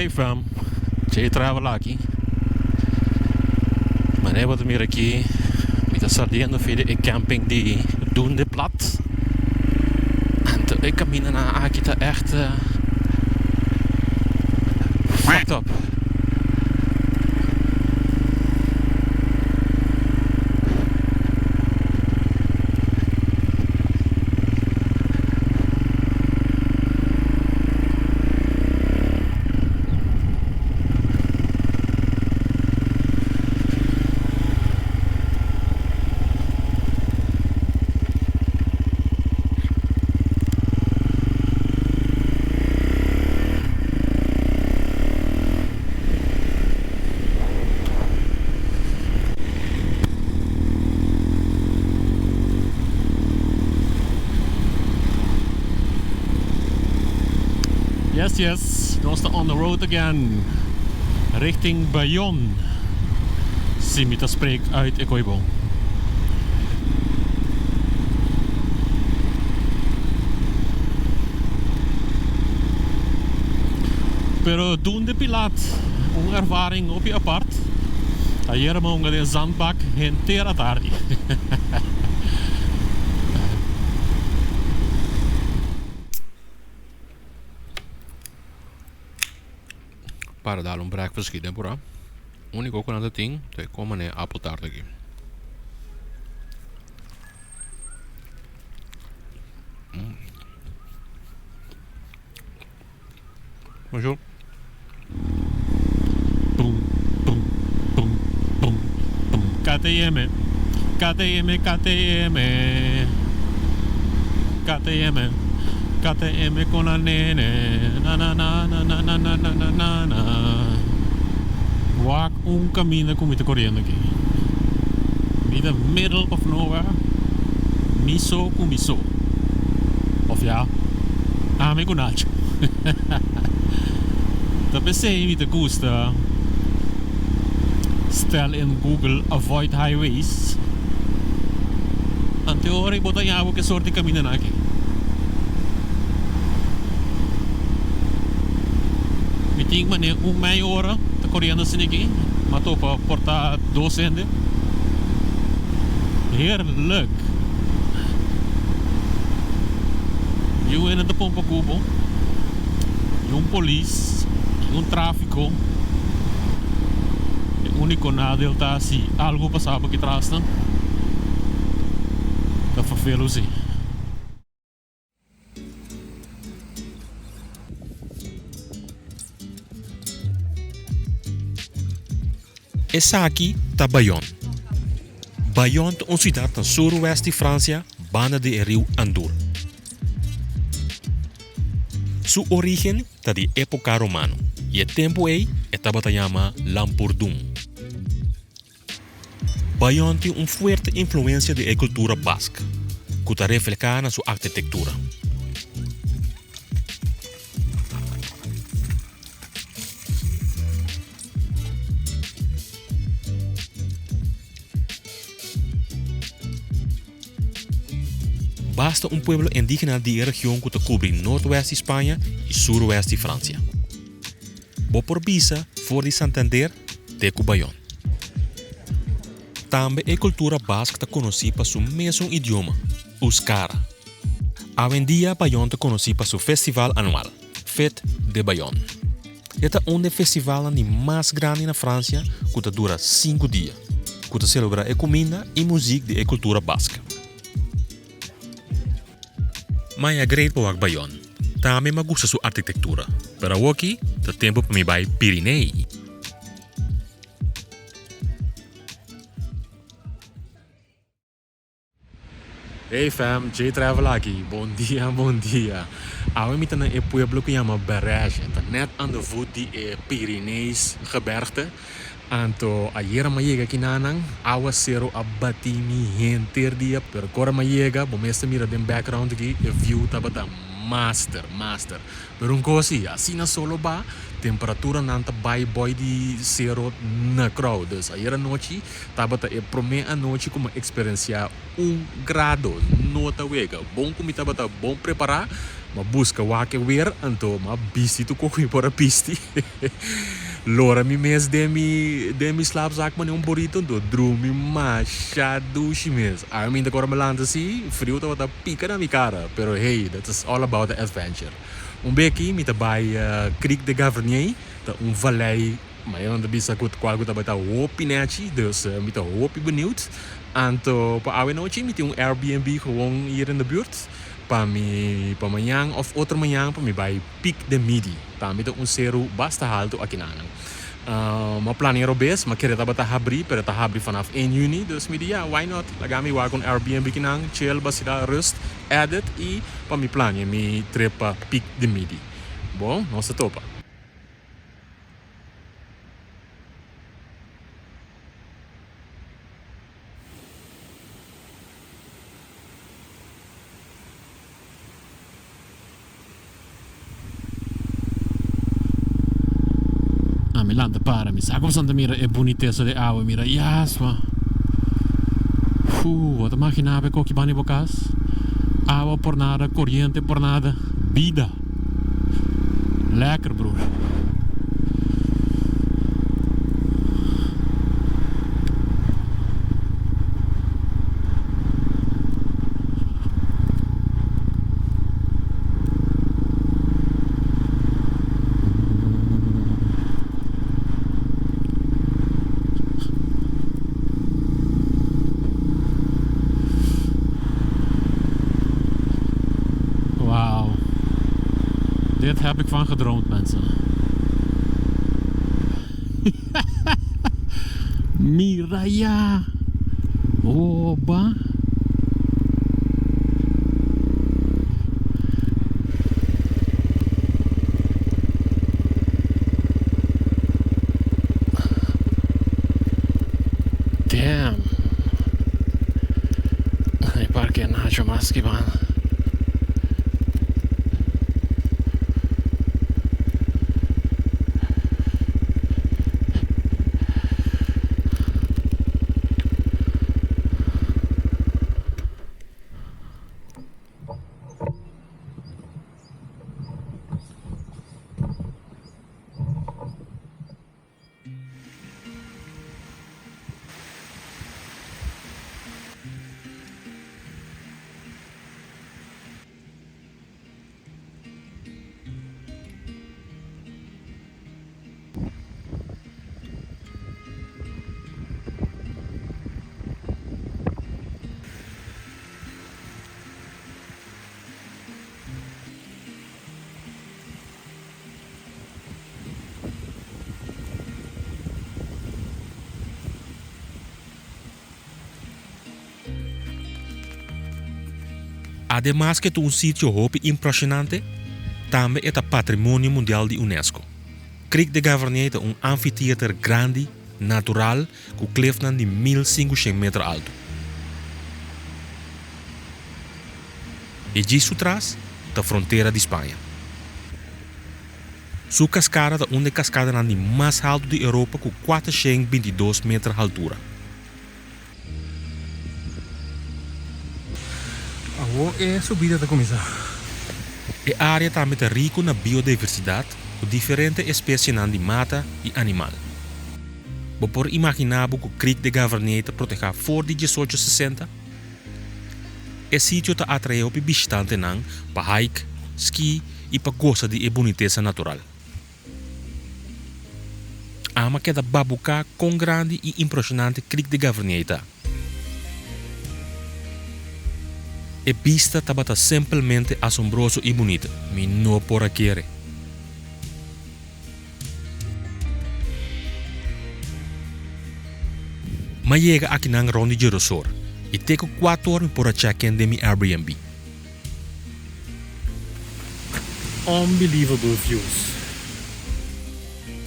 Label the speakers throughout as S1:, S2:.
S1: Hey fam, Jay travel aqui. Maar nee, wat meer aqui. Met de sardine via de camping die doen de plat. En toen ik camine naar Akita echt fucked up. Yes, we are on the road again. Richting Bayonne. Simita spreekt uit Ekoibon. Pero doen de pilaat een ervaring op je apart. Ayer mo nga de zandbak hentera tardi. Para dar breakfast aqui dentro, né? O único que não tem é como né apple tart aqui. Bonjour. Pum, pum, pum, pum, pum. KTM, KTM, KTM, KTM. KTM con la nene. Na na na na na na na na na na. Walk caminho com muita correndo aqui. In the middle of nowhere. Miso com miso. Of ja, ame con nacho. Dat pensei me te gusta. Stel in Google avoid highways. En teorie bota jou que soort de caminho aqui. Think man meia hora tá correndo assim aqui, matou para portar docente. Heerlijk. Eu ainda te pompa cubo. E polícia, e tráfico. O único nadeel tá se algo passava aqui atrás, tá? Tá fafelo assim.
S2: Essa aqui tá Bayonne. Bayonne é uma cidade no suroeste de França, banda de rio Andour. Sua origem está de época romana e o tempo aí estava chamado Lampurdum. Bayonne tem uma forte influência da cultura basca, que está reflejada na sua arquitetura. Basta um pueblo indígena de região que cobre noroeste de Espanha e suroeste de França. Bo por visa, for de Santander, teco Bayonne. Também a cultura basca está conhecida por seu mesmo idioma, Euskara. Hoje em dia, Bayonne está conhecida por seu festival anual, Fête de Bayonne. Este é um dos festivais mais grandes na França, que dura 5 dias, que celebra a comida e música da cultura basca. Mas é great para Bayonne. Também me gusta sua arquitetura. Pero aqui, é tempo para me ir Pirinei.
S1: Hey fam, Jay travel aqui. Bom dia, bom dia. Agora me na pueblo que chama Barrage. Tá net aan de voet die Pyrenees gebergte. Anto ayer me llega aqui nanang, awa zero abati mi henter dia, pero agora me llega, bom esta mira den background aqui, a view tabata master. Pero coisa assim na solo ba, temperatura nanta by boy di zero na crowd. Dus ayer a noite, tabata e primeira noite como experienciar 1 grado, nota wega. Bom como tabata bom preparar, Ma busca wake weer anto ma bisti tu koki por a pisti. Lora mi mes de mi slaapzak maar een burrito do drumi machado chimes. I mean de cormelante si frio to wat pica na mi cara, pero hey, that is all about the adventure. Beki mi bij Creek de Gavernier, dat vallei, maar je dan bisa goed kwal goed bij dat hoopie netje, dus met de hoopie benieuwd. En to pa awe noche met een Airbnb gewoon hier in de buurt. Pa manhã of outra manhã pa mi bij Pic de Midi. Pa mi to un seru basta halto aqui nanang. Maar planero bes, maar kere dat habri, pero dat habri vanaf 1 juni, dus mi ja, why not? Lagami wa kon Airbnb kinang, chill, basida rust, edit e pa mi planje mi trip pa Pic de Midi. Bom, nossa topa. Mi landa para mi sa como santa mira e boniteza de agua mira yasma wat imaginabe koki bani bocas agua por nada corriente por nada vida lekker broer. Dit heb ik van gedroomd, mensen. Miraya. Oba. Damn. Hey, parque Nacho Maskiban.
S2: Además que un sitio hopi impressionante, também é Patrimônio Mundial de UNESCO. Creek de Gavernier é anfiteatro grande, natural, com cliff de 1500 metros alto. E disso atrás, a fronteira de Espanha. Sua cascada é uma cascada mais alta da Europa com 422 metros de altura.
S1: É subida da comissão.
S2: A área também é rica na biodiversidade, com diferentes espécies de mata e animal. Você pode imaginar que o Creek de Gavernier está protegido por 1860. Esse sítio está atraindo visitantes para hike, ski e para gostar de boniteza natural. Ama que é da babuca com grande e impressionante Creek de Gavernier. A vista estava simplesmente assombroso e bonita, mas não por aquele. Mas chega aqui na Ronde de Resort e tenho 4 horas para check-in de meu Airbnb.
S1: Unbelievable views.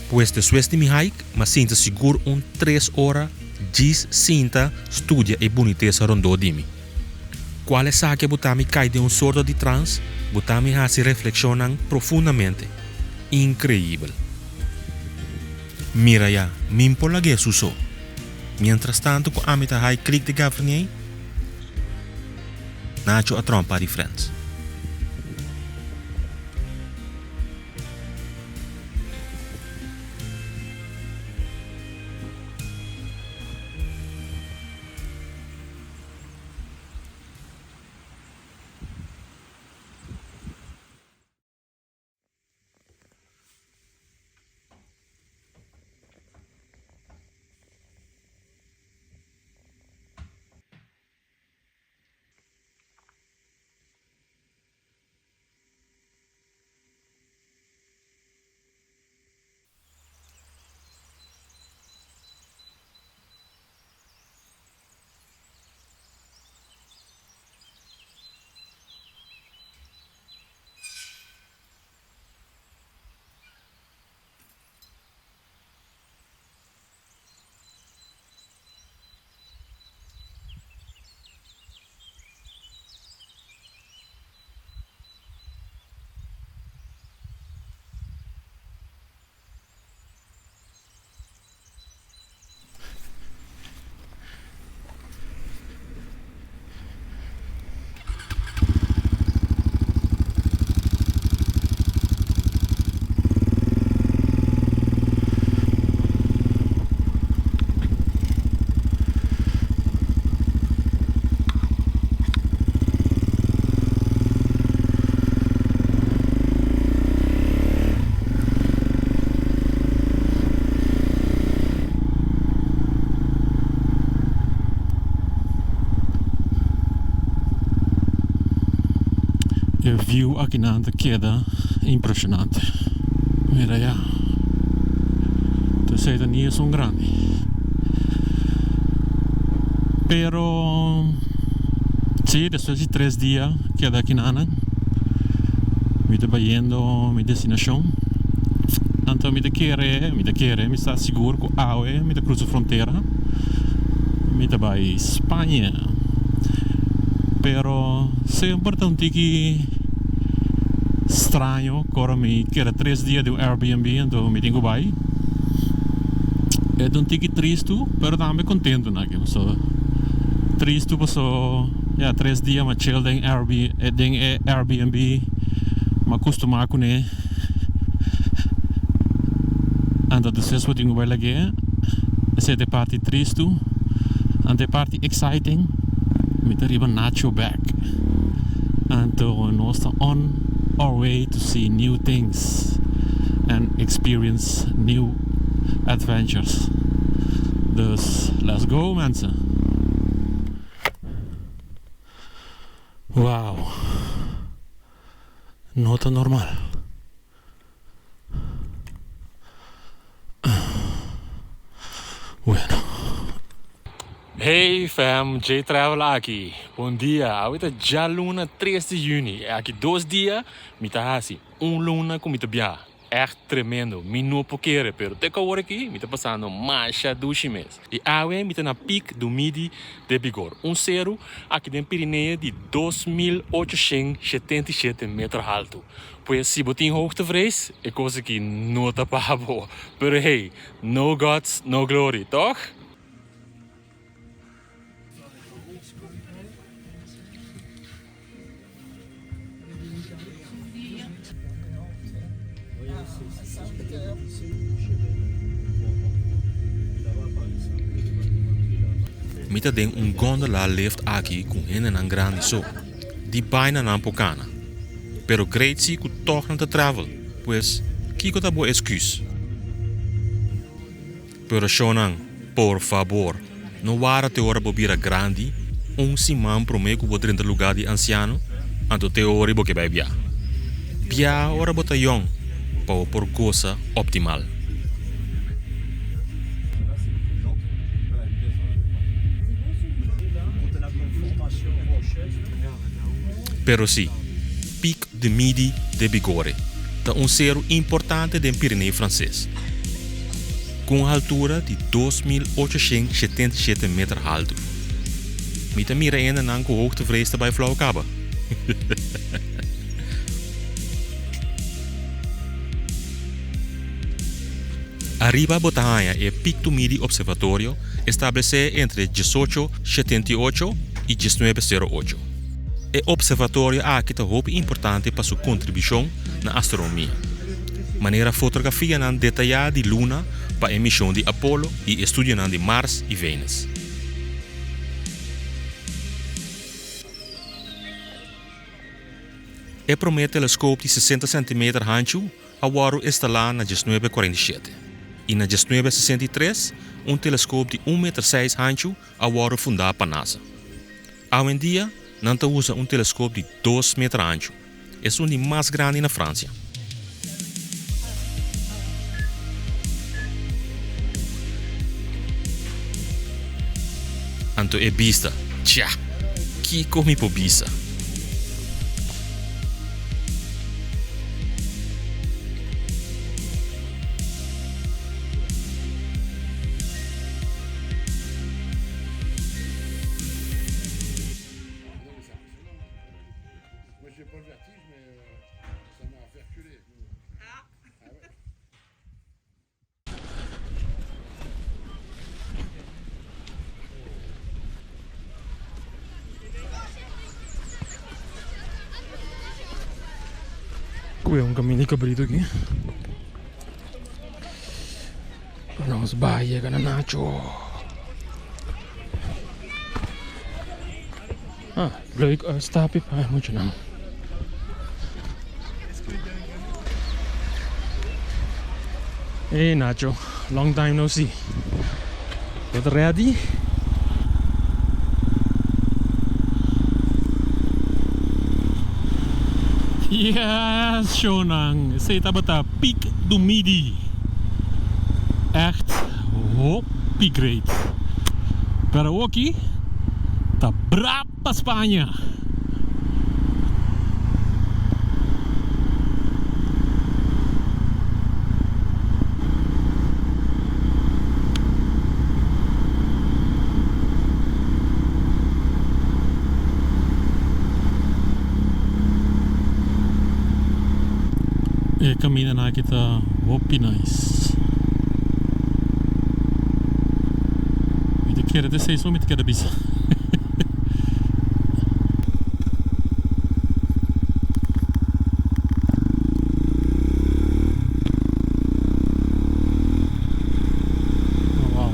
S2: Pois depois de meu hike, mas sinto seguro 3 horas, diz sinta, estudia e boniteza rondou de mim. Qual é a que botami cai de sorto de trance, botami se reflexionam profundamente. Incrível. Mira ya, min polage suso. Mientras tanto, com a mita high Creek de Gavernier, nacho a trompa de friends.
S1: O view aqui na anta queda impressionante. Mira já. Então, não é tão grande. Pero sí, después de 3 días queda aqui na Ana. Me está yendo a mi destinación. Então me está seguro que aue, me está cruza a fronteira. Me está para Espanha. Pero sempre um tique estranho, agora me queda 3 dias de Airbnb, então me tenho que ir. É um tique triste, pero também contento, né? So, triste, passou 3 dias, mas chill em Airbnb, mas acostumar com ele. Então, depois eu tenho que ir lá. Essa é a parte triste, e a parte exciting. Me arriba Nacho back. Então, nós estamos on our way to see new things and experience new adventures. Dus, let's go, mensen. Wow. Nota normal. Bueno. Hey fam, J Travel aqui. Bom dia. Hoje é já luna 3 de junho. Aqui 2 dias, me tá assim. Luna com me tá bem. Echt tremendo. Me não poqueira, pero até que agora aqui, me tá passando mais do mês. E hoje me tá na pico do midi de Bigor. Zero aqui em Pirineia de 2.877 metros alto. Pois se botin hoogtevrees, é coisa que não tá para boa. Pero hey, no gods, no glory, toch?
S2: Mita den gondola left aqui com een grande so. Die bijna na Pocana. Pero great si ku toch não te travel, pues kiko ta bo excuse. Pero Shonan, por favor, não vara te ora bobira grande, simão promego bo dentro lugar de anciano, anto te ora bo que vai bia. Bia ora bota young, por coisa optimal. Pero sí, Pic de Midi de Bigorre, é zero importante do Pirineu francês, com uma altura de 2.877 metros alto. Mita mira ainda não com hoogtevrees bij Flauwekaba. Arriba Botanha é Pic do Midi Observatório, estabelecido entre 1878 e 1908. O observatório aqui é muito importante para sua contribuição na astronomia. Maneira fotografia não detalhada de Luna para a missão de Apollo e estudo de Mars e Vênus. O primeiro telescópio de 60 cm ancho agora está lá na 1947. E na 1963, telescópio de 1,6 m ancho agora fundado para a NASA. Hoje em dia, Nanta usa telescópio de 2 metros ancho. É um dos mais grandes na França. Anto é vista. Tchá, que come por vista.
S1: Qui è un cammino cabrito aqui. Não sbaglia, cananacho. Leuk uitstapje, maar moet je nou. Hey Nacho, long time no see. Get ready? Yes, Shonang. Zij hebben Piek du Midi. Echt hoppie great. Pero aqui tá brapa Espanha. E caminhando aqui tá hoppie nice. Inte querer det säger så mycket kan det bisa. Wow.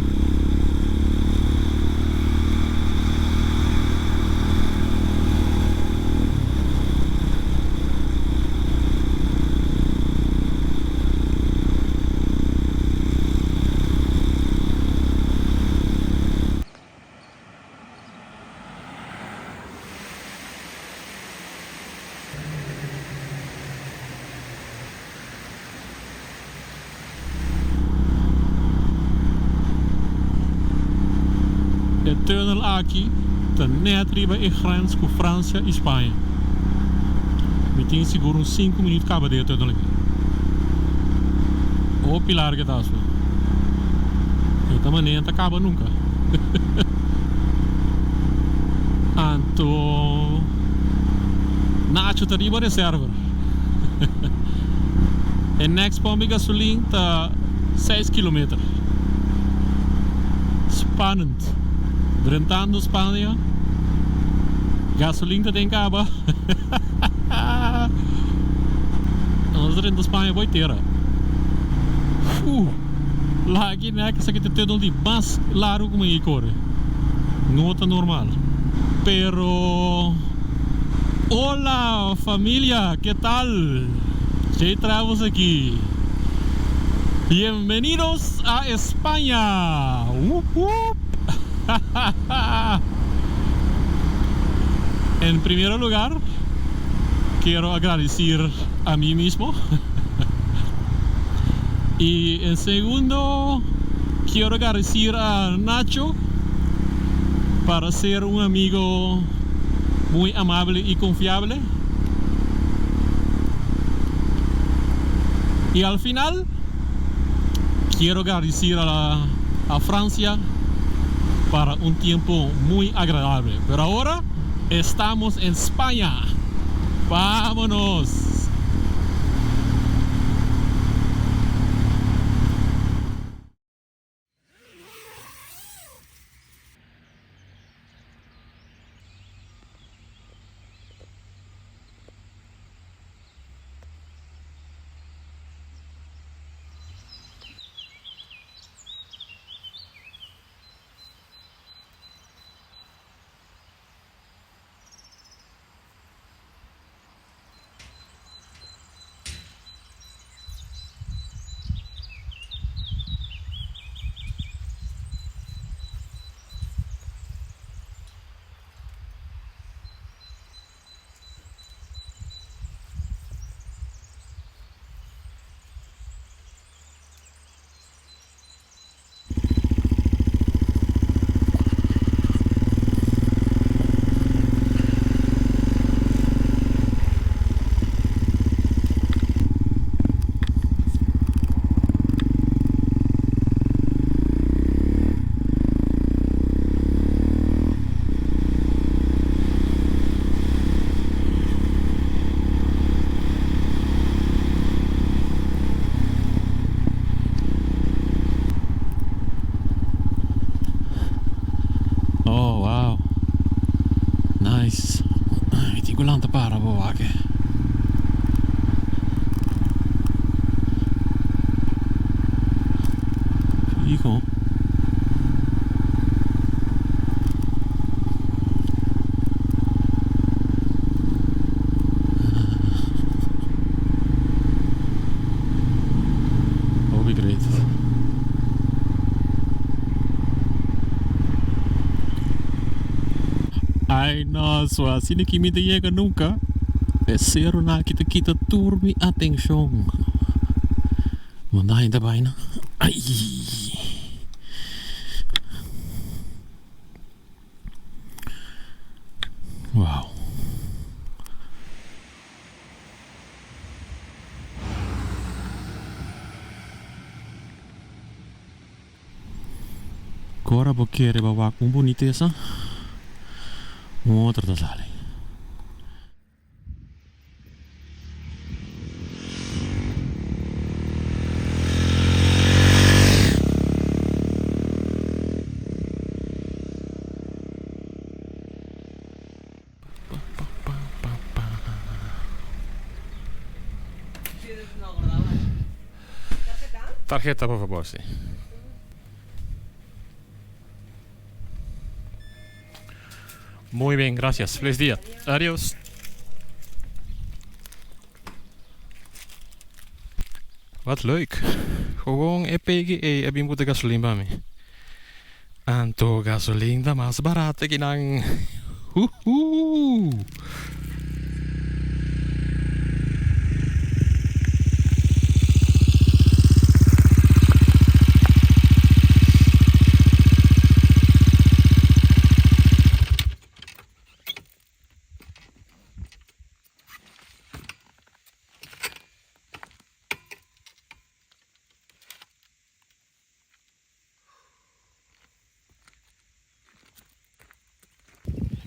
S1: De tunnel aqui está net riba e grens com França e Espanha. Me tem seguro uns 5 minutos acaba de tunnel aqui. O pilar que tá só. E também não acaba nunca. Anto Nacho tá riba reserva. E next pompe gasolina tá 6 km. Spannend. Brentando Espanha. Gasolina tem caba. Nós dentro da Espanha vai ter. Lá aqui né que tem tudo de mais largo como aí corre. Não tá normal. Pero hola familia, ¿qué tal? Jay Travels aquí. Bienvenidos a España. En primer lugar, quiero agradecer a mí mismo. Y en segundo, quiero agradecer a Nacho para ser un amigo muy amable y confiable. Y al final, quiero agradecer a Francia para un tiempo muy agradable. Pero ahora estamos en España. ¡Vámonos! Para boake. Hijo. Oh, wie great. Ay, no, so así ni que me te llega nunca. Zero na kita tour mi atenção. Manda ainda vai na. Ai. Wow. Agora vou querer bawa com bonita essa. Outra da sala. Tarjeta, por favor, sí. Muy bien, gracias. Feliz día. Adiós. Wat leuk. Gewoon EPGE heb je moeten gasoline bij me. En toch gasoline dat maar barato que nang. Huhu.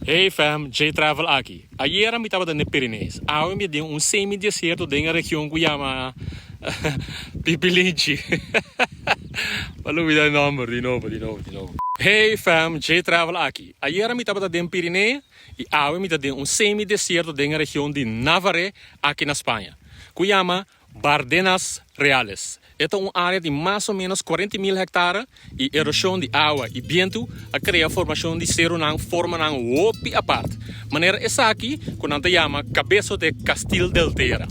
S1: Hey fam, J-Travel aqui. Ayer eu estava nos Pirineus. Eu me deu semi-deserto dentro da região que chama Pipilinci. Falou me dar número de novo. Hey fam, J-Travel aqui. Ayer eu estava nos Pirineus e eu me deu semi-deserto dentro da região de Navarre, aqui na Espanha. Que chama Bardenas Reales. Esta é uma área de mais ou menos 40.000 hectares e erosão de água e vento a criar formação de zero nang forma nang wopi apart. Maneira essa aqui, que nós chama Cabeça de Castil del Terra.